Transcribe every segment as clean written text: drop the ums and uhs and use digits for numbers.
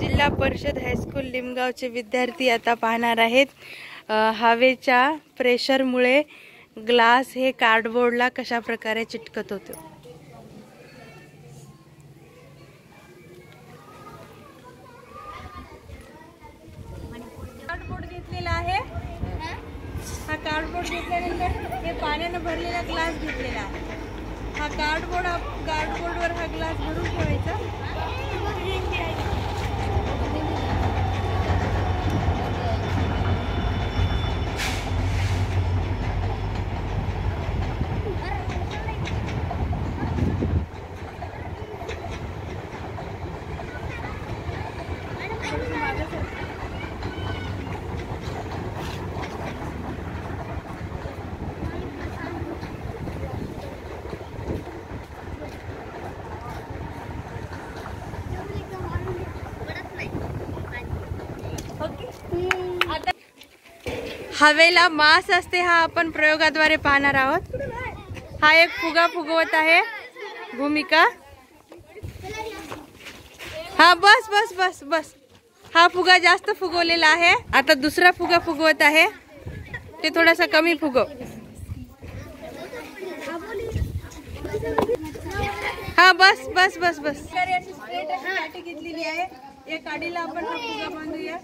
जिल्हा परिषद हायस्कूल लिमगावचे विद्यार्थी आता पाहणार आहेत हवेच्या प्रेशरमुळे ग्लास हे कार्डबोर्डला कशा प्रकारे चिटकत होते। कार्डबोर्ड घेतलेला आहे। हा कार्डबोर्ड घेतल्यानंतर हे पाण्याने भरलेला ग्लास घेतलेला आहे। हा कार्डबोर्डवर हा ग्लास भरून ठेवायचा। हवेला मास असते हा आपण प्रयोगाद्वारे पाहणार आहोत। हा एक फुगा फुगवत आहे भूमिका। हा बस बस बस बस हा फुगा जास्त फुगवलेला आहे। आता दुसरा फुगा फुगवत आहे, ते थोडासा कमी फुगव। हा बस बस बस बस काठी घेतलेली आहे। या काडीला आपण हा फुगा बांधूया।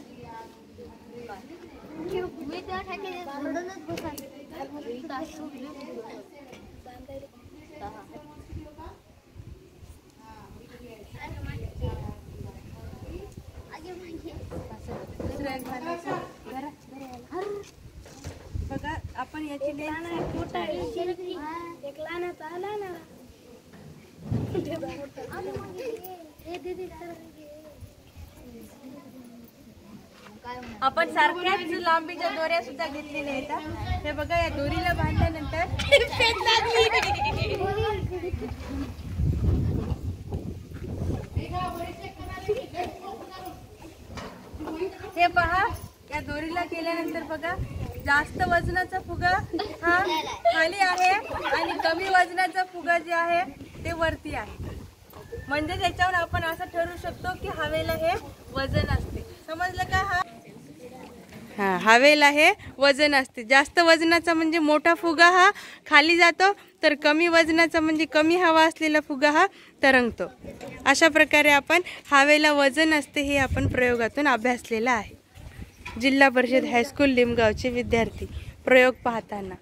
बघा आपण याची आपण सारख्याच लांबीच्या दोऱ्या सुद्धा घेतलेल्या आहेत। हे बघा या दोरीला बांधल्यानंतर हे पहा या दोरीला केल्यानंतर बघा जास्त वजनाचा फुगा हा खाली आहे आणि कमी वजनाचा फुगा जे आहे ते वरती आहे। म्हणजे त्याच्यावर आपण असं ठरवू शकतो की हवेला हे वजन असते। समजलं का? हा हवेला हे वजन असते। जास्त वजनाचा म्हणजे मोठा फुगा हा खाली जातो, तर कमी वजनाचा म्हणजे कमी हवा असलेला फुगा हा तरंगतो। अशा प्रकारे आपण हवेला वजन असते हे आपण प्रयोगातून अभ्यासलेलं आहे। जिल्हा परिषद हायस्कूल लिमगावचे विद्यार्थी प्रयोग पाहताना